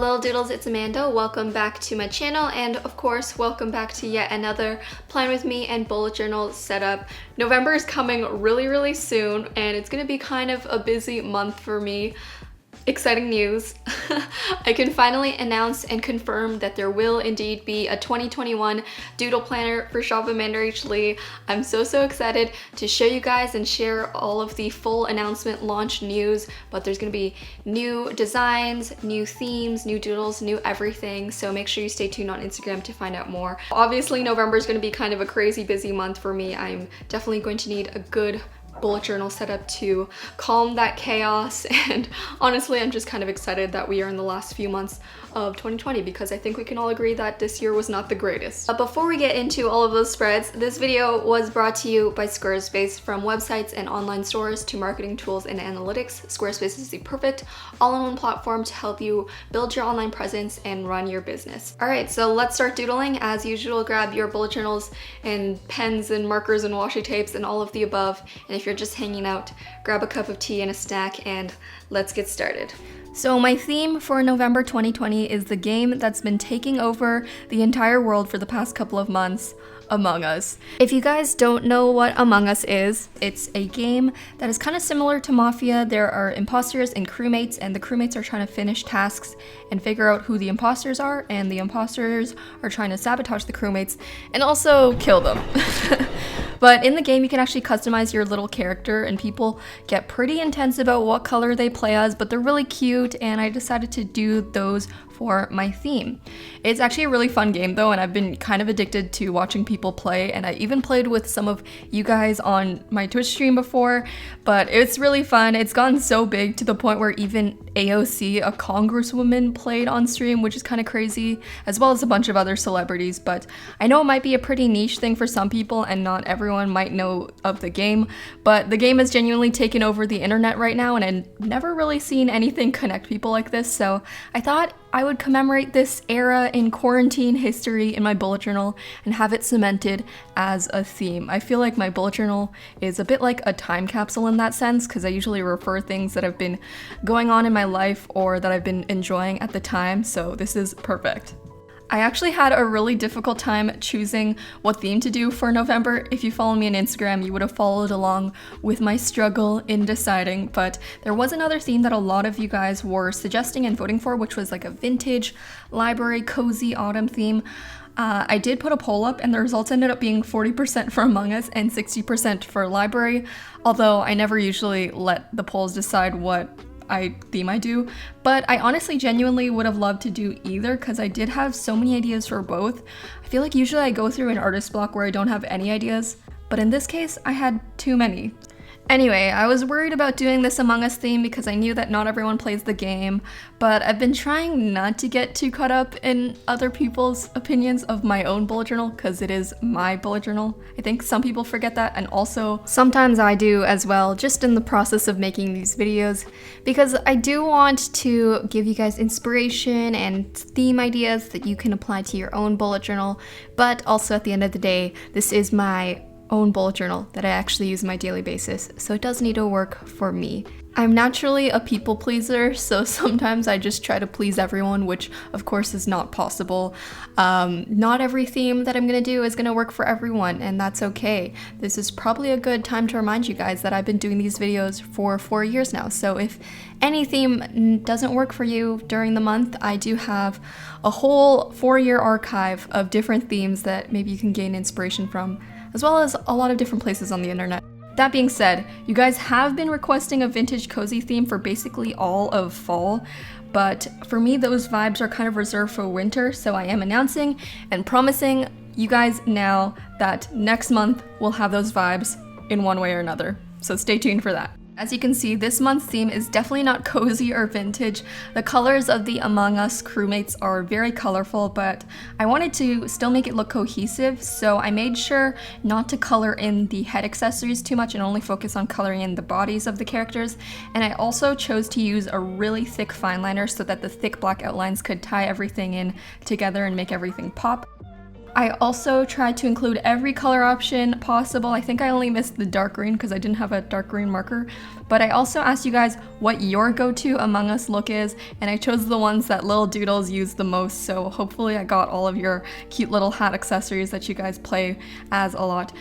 Little Doodles, it's Amanda. Welcome back to my channel, and of course, welcome back to yet another Plan With Me and bullet journal setup. November is coming really soon, and it's gonna be kind of a busy month for me. Exciting news. I can finally announce and confirm that there will indeed be a 2021 doodle planner for shop AmandaRachLee. I'm so excited to show you guys and share all of the full announcement launch news, but there's gonna be new designs, new themes, new doodles, new everything, so make sure you stay tuned on Instagram to find out more. Obviously, November is gonna be kind of a crazy busy month for me. I'm definitely going to need a good bullet journal setup to calm that chaos, and honestly I'm just kind of excited that we are in the last few months of 2020 because I think we can all agree that this year was not the greatest. But before we get into all of those spreads, this video was brought to you by Squarespace. From websites and online stores to marketing tools and analytics, Squarespace is the perfect all-in-one platform to help you build your online presence and run your business. Alright, so let's start doodling. As usual, grab your bullet journals and pens and markers and washi tapes and all of the above, and if you're just hanging out, grab a cup of tea and a snack and let's get started. So my theme for November 2020 is the game that's been taking over the entire world for the past couple of months, Among Us. If you guys don't know what Among Us is, it's a game that is kind of similar to Mafia. There are imposters and crewmates, and the crewmates are trying to finish tasks and figure out who the imposters are, and the imposters are trying to sabotage the crewmates and also kill them. But in the game, you can actually customize your little character, and people get pretty intense about what color they play as, but they're really cute, and I decided to do those for my theme. It's actually a really fun game though, and I've been kind of addicted to watching people play, and I even played with some of you guys on my Twitch stream before, but it's really fun. It's gotten so big to the point where even AOC, a congresswoman, played on stream, which is kind of crazy, as well as a bunch of other celebrities. But I know it might be a pretty niche thing for some people, and not everyone might know of the game, but the game has genuinely taken over the internet right now, and I've never really seen anything connect people like this, so I thought I would commemorate this era in quarantine history in my bullet journal and have it cemented as a theme. I feel like my bullet journal is a bit like a time capsule in that sense, because I usually refer things that have been going on in my life or that I've been enjoying at the time, so this is perfect. I actually had a really difficult time choosing what theme to do for November. If you follow me on Instagram, you would have followed along with my struggle in deciding, but there was another theme that a lot of you guys were suggesting and voting for, which was like a vintage, library, cozy autumn theme. I did put a poll up, and the results ended up being 40% for Among Us and 60% for library, although I never usually let the polls decide what theme I do, but I honestly genuinely would have loved to do either because I did have so many ideas for both. I feel like usually I go through an artist block where I don't have any ideas, but in this case I had too many. Anyway, I was worried about doing this Among Us theme because I knew that not everyone plays the game, but I've been trying not to get too caught up in other people's opinions of my own bullet journal because it is my bullet journal. I think some people forget that, and also sometimes I do as well, just in the process of making these videos, because I do want to give you guys inspiration and theme ideas that you can apply to your own bullet journal, but also at the end of the day, this is my own bullet journal that I actually use on my daily basis, so it does need to work for me. I'm naturally a people pleaser, so sometimes I just try to please everyone, which of course is not possible. Not every theme that I'm gonna do is gonna work for everyone, and that's okay. This is probably a good time to remind you guys that I've been doing these videos for 4 years now, so if any theme doesn't work for you during the month, I do have a whole 4-year archive of different themes that maybe you can gain inspiration from, as well as a lot of different places on the internet. That being said, you guys have been requesting a vintage cozy theme for basically all of fall, but for me those vibes are kind of reserved for winter, so I am announcing and promising you guys now that next month we'll have those vibes in one way or another, so stay tuned for that. As you can see, this month's theme is definitely not cozy or vintage. The colors of the Among Us crewmates are very colorful, but I wanted to still make it look cohesive, so I made sure not to color in the head accessories too much and only focus on coloring in the bodies of the characters. And I also chose to use a really thick fine liner so that the thick black outlines could tie everything in together and make everything pop. I also tried to include every color option possible. I think I only missed the dark green because I didn't have a dark green marker. But I also asked you guys what your go-to Among Us look is, and I chose the ones that little doodles use the most, so hopefully I got all of your cute little hat accessories that you guys play as a lot.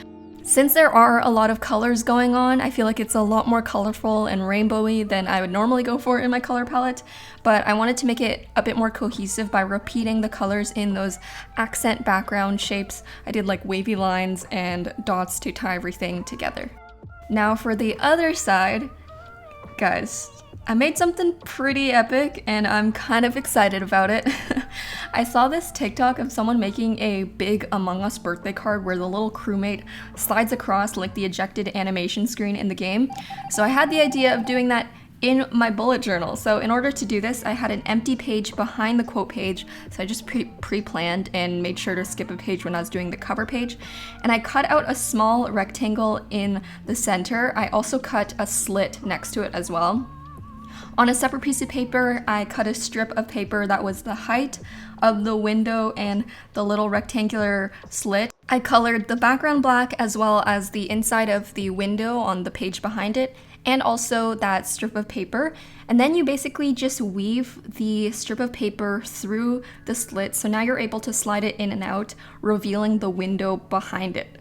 Since there are a lot of colors going on, I feel like it's a lot more colorful and rainbowy than I would normally go for in my color palette, but I wanted to make it a bit more cohesive by repeating the colors in those accent background shapes. I did like wavy lines and dots to tie everything together. Now for the other side, guys, I made something pretty epic and I'm kind of excited about it. I saw this TikTok of someone making a big Among Us birthday card where the little crewmate slides across like the ejected animation screen in the game. So I had the idea of doing that in my bullet journal. So in order to do this, I had an empty page behind the quote page. So I just pre-planned and made sure to skip a page when I was doing the cover page. And I cut out a small rectangle in the center. I also cut a slit next to it as well. On a separate piece of paper, I cut a strip of paper that was the height of the window and the little rectangular slit. I colored the background black as well as the inside of the window on the page behind it, and also that strip of paper. And then you basically just weave the strip of paper through the slit, so now you're able to slide it in and out, revealing the window behind it.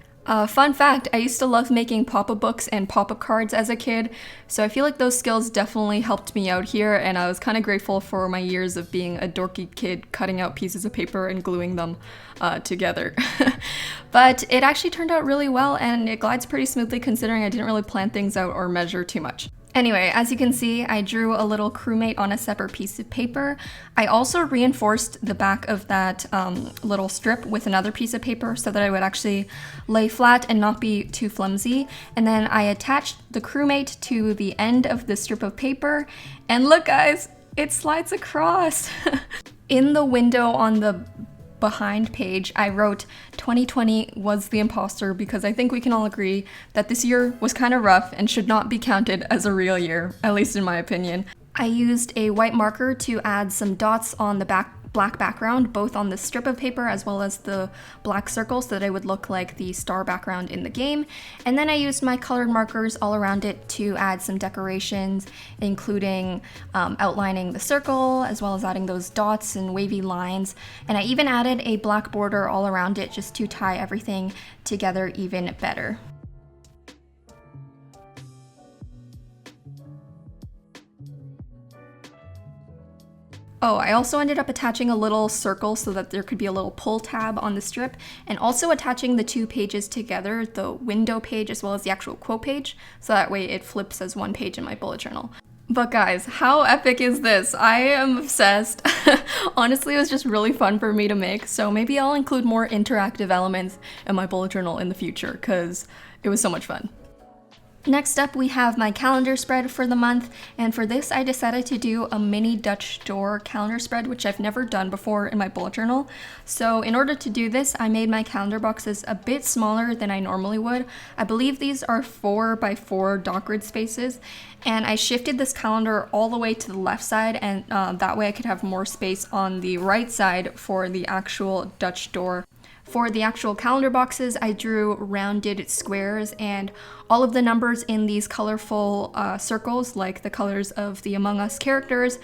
Fun fact, I used to love making pop-up books and pop-up cards as a kid, so I feel like those skills definitely helped me out here, and I was kind of grateful for my years of being a dorky kid cutting out pieces of paper and gluing them together. But it actually turned out really well, and it glides pretty smoothly considering I didn't really plan things out or measure too much. Anyway, as you can see, I drew a little crewmate on a separate piece of paper. I also reinforced the back of that little strip with another piece of paper so that I would actually lay flat and not be too flimsy. And then I attached the crewmate to the end of the strip of paper. And look guys, it slides across. In the window on the behind page, I wrote 2020 was the imposter because I think we can all agree that this year was kind of rough and should not be counted as a real year, at least in my opinion. I used a white marker to add some dots on the black background, both on the strip of paper as well as the black circle so that it would look like the star background in the game. And then I used my colored markers all around it to add some decorations, including outlining the circle as well as adding those dots and wavy lines. And I even added a black border all around it just to tie everything together even better. Oh, I also ended up attaching a little circle so that there could be a little pull tab on the strip, and also attaching the two pages together, the window page as well as the actual quote page, so that way it flips as one page in my bullet journal. But guys, how epic is this? I am obsessed. Honestly, it was just really fun for me to make, so maybe I'll include more interactive elements in my bullet journal in the future, because it was so much fun. Next up, we have my calendar spread for the month, and for this I decided to do a mini Dutch door calendar spread, which I've never done before in my bullet journal. So in order to do this, I made my calendar boxes a bit smaller than I normally would. I believe these are 4x4 dot grid spaces, and I shifted this calendar all the way to the left side, and that way I could have more space on the right side for the actual Dutch door. For the actual calendar boxes, I drew rounded squares, and all of the numbers in these colorful circles, like the colors of the Among Us characters.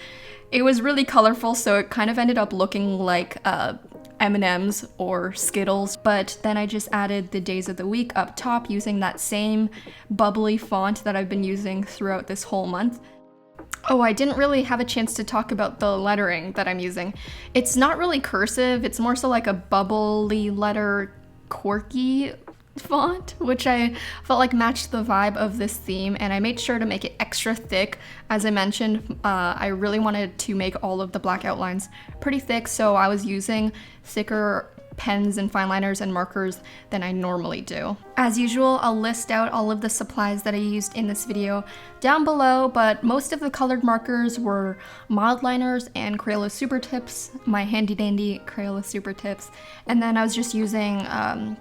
It was really colorful, so it kind of ended up looking like M&Ms or Skittles, but then I just added the days of the week up top using that same bubbly font that I've been using throughout this whole month. Oh, I didn't really have a chance to talk about the lettering that I'm using. It's not really cursive, it's more so like a bubbly letter, quirky font, which I felt like matched the vibe of this theme, and I made sure to make it extra thick. As I mentioned, I really wanted to make all of the black outlines pretty thick, so I was using thicker pens and fine liners and markers than I normally do. As usual, I'll list out all of the supplies that I used in this video down below, but most of the colored markers were mild liners and Crayola Super Tips, my handy dandy Crayola Super Tips, and then I was just using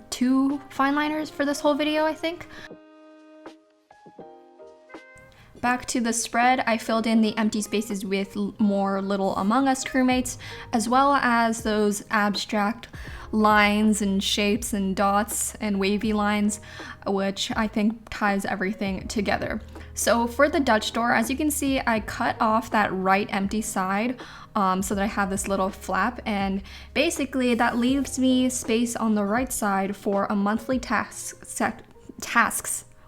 2 fine liners for this whole video, I think. Back to the spread, I filled in the empty spaces with more little Among Us crewmates, as well as those abstract lines and shapes and dots and wavy lines, which I think ties everything together. So for the Dutch door, as you can see, I cut off that right empty side so that I have this little flap, and basically that leaves me space on the right side for a monthly tasks.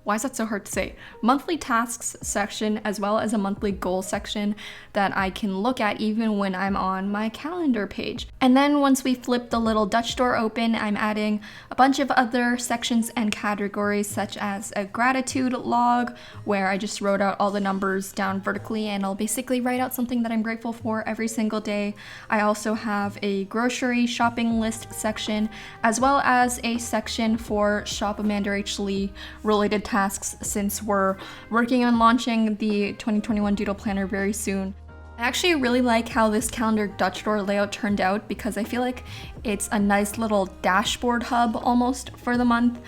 Why is that so hard to say? Monthly tasks section, as well as a monthly goal section that I can look at even when I'm on my calendar page. And then once we flip the little Dutch door open, I'm adding a bunch of other sections and categories, such as a gratitude log, where I just wrote out all the numbers down vertically, and I'll basically write out something that I'm grateful for every single day. I also have a grocery shopping list section, as well as a section for Shop AmandaRachLee related tasks, since we're working on launching the 2021 Doodle Planner very soon. I actually really like how this calendar Dutch door layout turned out, because I feel like it's a nice little dashboard hub almost for the month.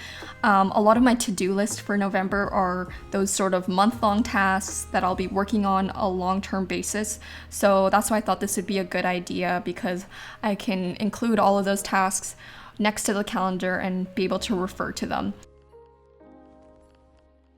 A lot of my to-do list for November are those sort of month-long tasks that I'll be working on a long-term basis. So that's why I thought this would be a good idea, because I can include all of those tasks next to the calendar and be able to refer to them.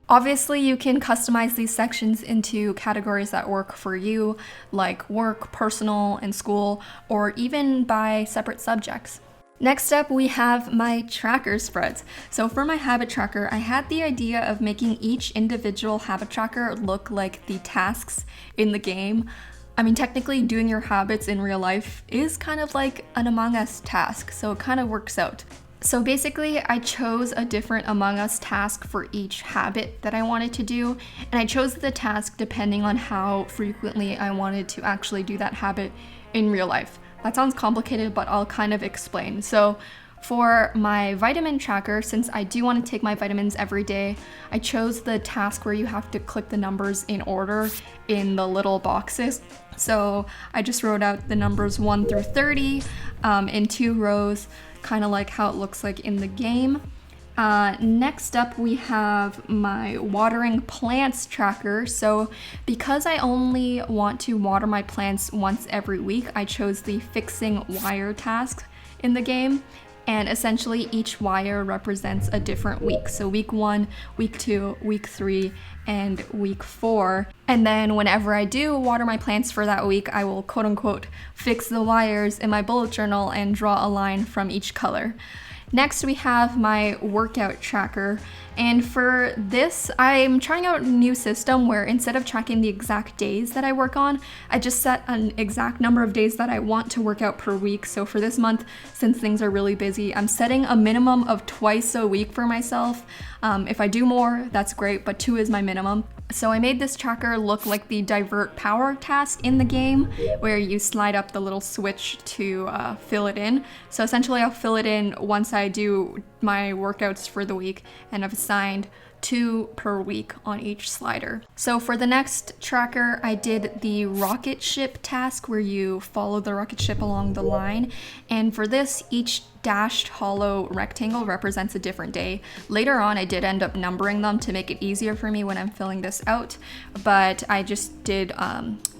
Obviously, you can customize these sections into categories that work for you, like work, personal, and school, or even by separate subjects. Next up, we have my tracker spreads. So for my habit tracker, I had the idea of making each individual habit tracker look like the tasks in the game. I mean, technically, doing your habits in real life is kind of like an Among Us task, so it kind of works out. So basically, I chose a different Among Us task for each habit that I wanted to do, and I chose the task depending on how frequently I wanted to actually do that habit in real life. That sounds complicated, but I'll kind of explain. So for my vitamin tracker, since I do want to take my vitamins every day, I chose the task where you have to click the numbers in order in the little boxes. So I just wrote out the numbers 1 through 30 in 2 rows, kind of like how it looks like in the game. Next up, we have my watering plants tracker. So because I only want to water my plants once every week, I chose the fixing wire task in the game. And essentially each wire represents a different week. So week 1, week 2, week 3, and week 4. And then whenever I do water my plants for that week, I will quote unquote fix the wires in my bullet journal and draw a line from each color. Next, we have my workout tracker. And for this, I'm trying out a new system where instead of tracking the exact days that I work on, I just set an exact number of days that I want to work out per week. So for this month, since things are really busy, I'm setting a minimum of twice a week for myself. If I do more, that's great, but 2 is my minimum. So I made this tracker look like the divert power task in the game, where you slide up the little switch to fill it in. So essentially I'll fill it in once I do my workouts for the week, and I've assigned 2 per week on each slider. So for the next tracker, I did the rocket ship task where you follow the rocket ship along the line. And for this, each dashed hollow rectangle represents a different day. Later on, I did end up numbering them to make it easier for me when I'm filling this out, but I just did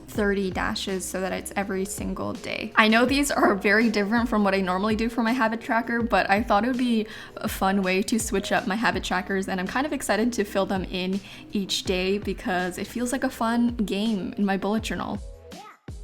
30 dashes so that it's every single day. I know these are very different from what I normally do for my habit tracker, but I thought it would be a fun way to switch up my habit trackers, and I'm kind of excited to fill them in each day because it feels like a fun game in my bullet journal.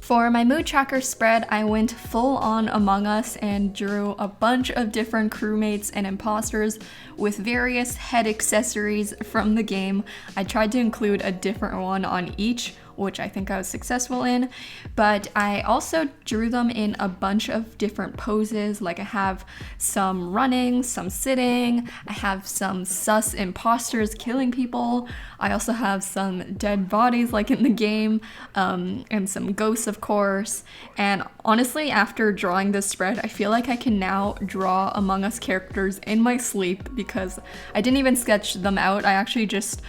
For my mood tracker spread, I went full on Among Us and drew a bunch of different crewmates and imposters with various head accessories from the game. I tried to include a different one on each, which I think I was successful in, but I also drew them in a bunch of different poses. Like I have some running, some sitting, I have some sus imposters killing people, I also have some dead bodies like in the game, and some ghosts of course. And honestly, after drawing this spread, I feel like I can now draw Among Us characters in my sleep because I didn't even sketch them out. I actually just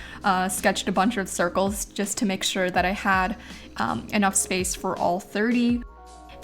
sketched a bunch of circles just to make sure that I had enough space for all 30.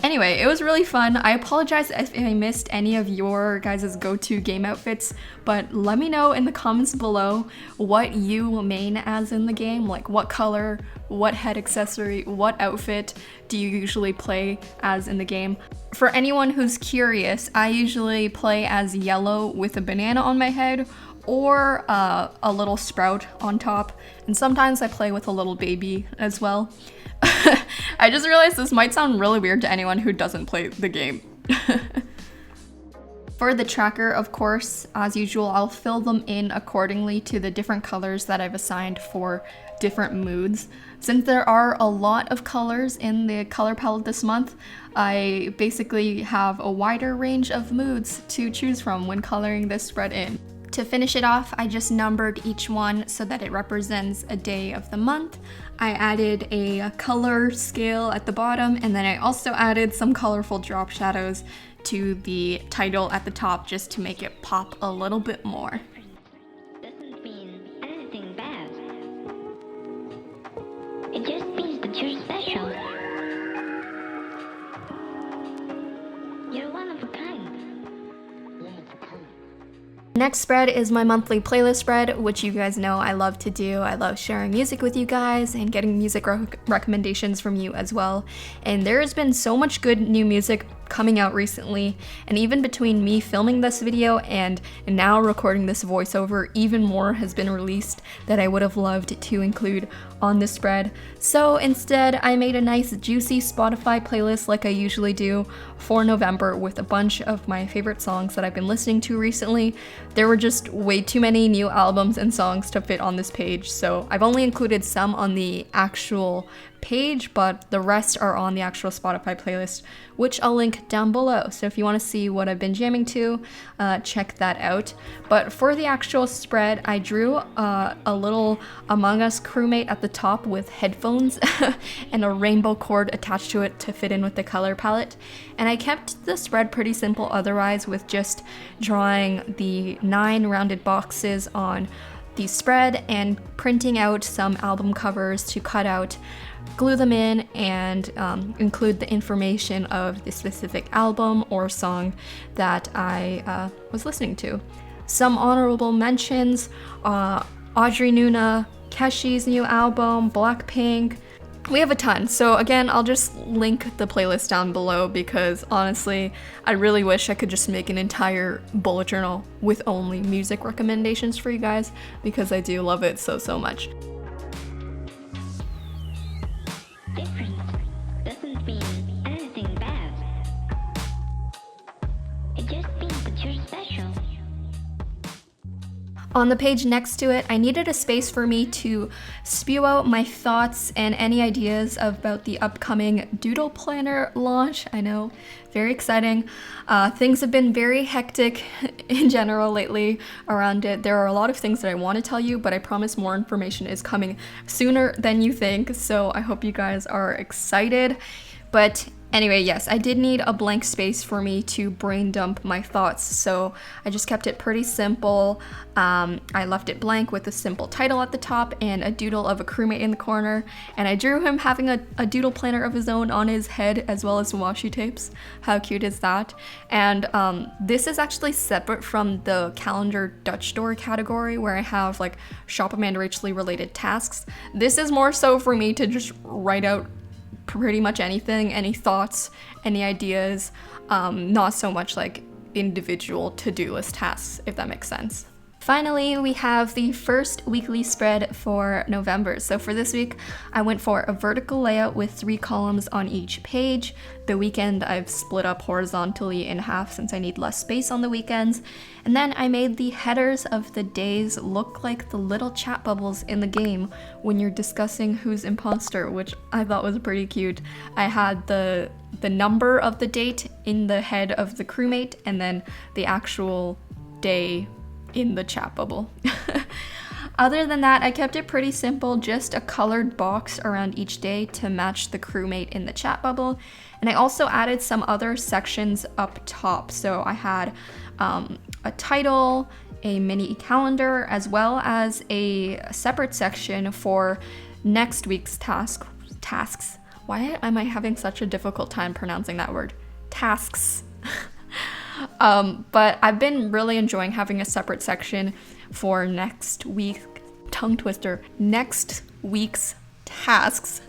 Anyway, it was really fun. I apologize if I missed any of your guys' go-to game outfits, but let me know in the comments below what you main as in the game, like what color, what head accessory, what outfit do you usually play as in the game. For anyone who's curious, I usually play as yellow with a banana on my head or a little sprout on top, and sometimes I play with a little baby as well. I just realized this might sound really weird to anyone who doesn't play the game. For the tracker, of course, as usual, I'll fill them in accordingly to the different colors that I've assigned for different moods. Since there are a lot of colors in the color palette this month, I basically have a wider range of moods to choose from when coloring this spread in. To finish it off, I just numbered each one so that it represents a day of the month. I added a color scale at the bottom, and then I also added some colorful drop shadows to the title at the top just to make it pop a little bit more. Doesn't mean anything bad. It just means that you're special. You're one of a kind. Next spread is my monthly playlist spread, which you guys know I love to do. I love sharing music with you guys and getting music recommendations from you as well. And there has been so much good new music coming out recently, and even between me filming this video and now recording this voiceover, even more has been released that I would have loved to include on this spread. So instead, I made a nice juicy Spotify playlist like I usually do for November with a bunch of my favorite songs that I've been listening to recently. There were just way too many new albums and songs to fit on this page, so I've only included some on the actual page, but the rest are on the actual Spotify playlist, which I'll link down below. So if you want to see what I've been jamming to, check that out. But for the actual spread, I drew a little Among Us crewmate at the top with headphones and a rainbow cord attached to it to fit in with the color palette. And I kept the spread pretty simple otherwise, with just drawing the 9 rounded boxes on the spread and printing out some album covers to cut out, glue them in, and include the information of the specific album or song that I was listening to. Some honorable mentions: Audrey Nuna, Kassy's new album, Blackpink. We have a ton, so again, I'll just link the playlist down below because honestly, I really wish I could just make an entire bullet journal with only music recommendations for you guys, because I do love it so much. Different doesn't mean anything bad. It just means that you're special. On the page next to it, I needed a space for me to spew out my thoughts and any ideas about the upcoming doodle planner launch. I know, very exciting. Things have been very hectic in general lately around it. There are a lot of things that I want to tell you, but I promise more information is coming sooner than you think, so I hope you guys are excited. But anyway, yes, I did need a blank space for me to brain dump my thoughts, so I just kept it pretty simple. I left it blank with a simple title at the top and a doodle of a crewmate in the corner, and I drew him having a doodle planner of his own on his head as well as washi tapes. How cute is that? And this is actually separate from the calendar Dutch store category where I have like Shop AmandaRachLee related tasks. This is more so for me to just write out pretty much anything, any thoughts, any ideas, not so much like individual to-do list tasks, if that makes sense. Finally, we have the first weekly spread for November. So for this week, I went for a vertical layout with 3 columns on each page. The weekend I've split up horizontally in half since I need less space on the weekends. And then I made the headers of the days look like the little chat bubbles in the game when you're discussing who's imposter, which I thought was pretty cute. I had the number of the date in the head of the crewmate and then the actual day in the chat bubble. Other than that, I kept it pretty simple, just a colored box around each day to match the crewmate in the chat bubble. And I also added some other sections up top. So I had a title, a mini calendar, as well as a separate section for next week's tasks, Why am I having such a difficult time pronouncing that word? Tasks. But I've been really enjoying having a separate section for next week, tongue twister, next week's tasks.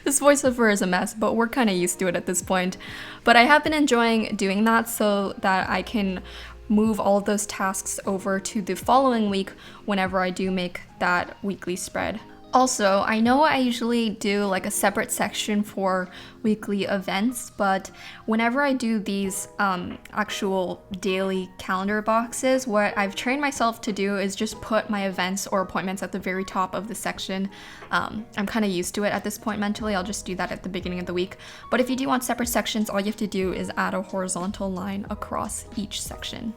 This voiceover is a mess, but we're kind of used to it at this point. But I have been enjoying doing that so that I can move all of those tasks over to the following week whenever I do make that weekly spread. Also, I know I usually do like a separate section for weekly events, but whenever I do these actual daily calendar boxes, what I've trained myself to do is just put my events or appointments at the very top of the section. I'm kind of used to it at this point mentally. I'll just do that at the beginning of the week. But if you do want separate sections, all you have to do is add a horizontal line across each section.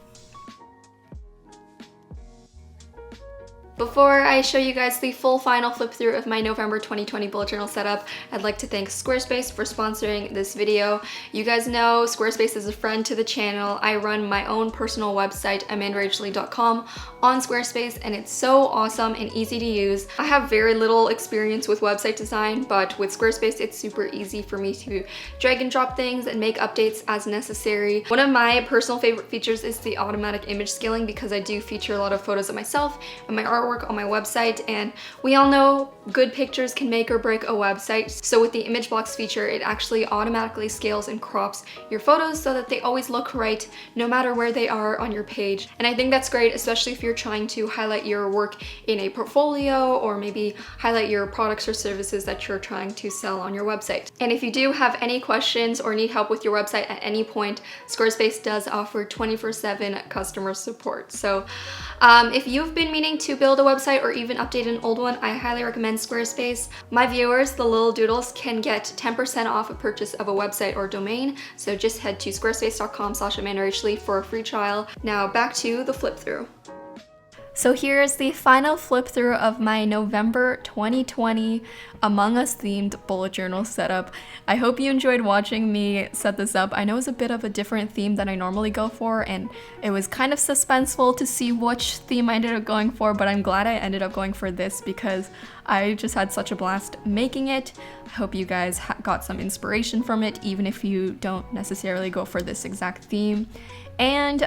Before I show you guys the full final flip through of my November 2020 bullet journal setup, I'd like to thank Squarespace for sponsoring this video. You guys know Squarespace is a friend to the channel. I run my own personal website, AmandaRachLee.com, on Squarespace, and it's so awesome and easy to use. I have very little experience with website design, but with Squarespace, it's super easy for me to drag and drop things and make updates as necessary. One of my personal favorite features is the automatic image scaling, because I do feature a lot of photos of myself and my artwork on my website, and we all know good pictures can make or break a website. So with the image blocks feature, it actually automatically scales and crops your photos so that they always look right no matter where they are on your page. And I think that's great, especially if you're trying to highlight your work in a portfolio or maybe highlight your products or services that you're trying to sell on your website. And if you do have any questions or need help with your website at any point, Squarespace does offer 24/7 customer support. So if you've been meaning to build a website or even update an old one, I highly recommend Squarespace. My viewers, the little doodles, can get 10% off a purchase of a website or domain. So just head to squarespace.com/AmandaRachLee for a free trial. Now back to the flip through. So here's the final flip through of my November 2020 Among Us themed bullet journal setup. I hope you enjoyed watching me set this up. I know it's a bit of a different theme than I normally go for, and it was kind of suspenseful to see which theme I ended up going for, but I'm glad I ended up going for this because I just had such a blast making it. I hope you guys got some inspiration from it, even if you don't necessarily go for this exact theme. And,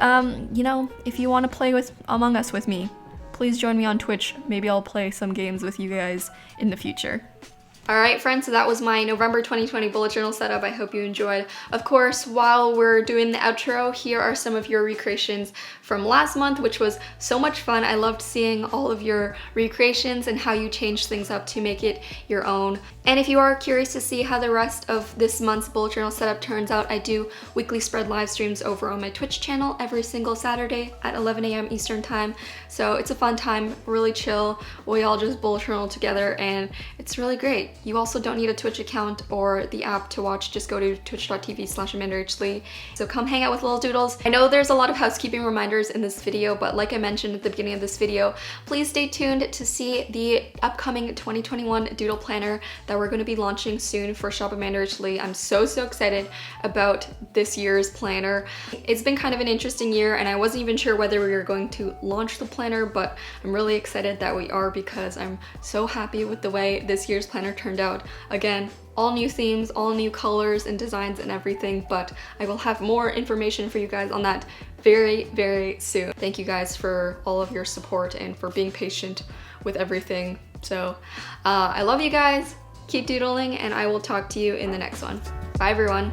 you know, if you want to play with Among Us with me, please join me on Twitch. Maybe I'll play some games with you guys in the future. Alright friends, so that was my November 2020 bullet journal setup. I hope you enjoyed. Of course, while we're doing the outro, here are some of your recreations from last month, which was so much fun. I loved seeing all of your recreations and how you changed things up to make it your own. And if you are curious to see how the rest of this month's bullet journal setup turns out, I do weekly spread live streams over on my Twitch channel every single Saturday at 11 a.m. Eastern time. So it's a fun time, really chill. We all just bullet journal together and it's really great. You also don't need a Twitch account or the app to watch. Just go to twitch.tv/AmandaRachLee. So come hang out with little doodles. I know there's a lot of housekeeping reminders in this video, but like I mentioned at the beginning of this video, please stay tuned to see the upcoming 2021 doodle planner that we're going to be launching soon for Shop AmandaRachLee. I'm so excited about this year's planner. It's been kind of an interesting year and I wasn't even sure whether we were going to launch the planner, but I'm really excited that we are because I'm so happy with the way this year's planner turned out. Again, all new themes, all new colors and designs and everything, but I will have more information for you guys on that very soon. Thank you guys for all of your support and for being patient with everything. So I love you guys, keep doodling, and I will talk to you in the next one. Bye everyone.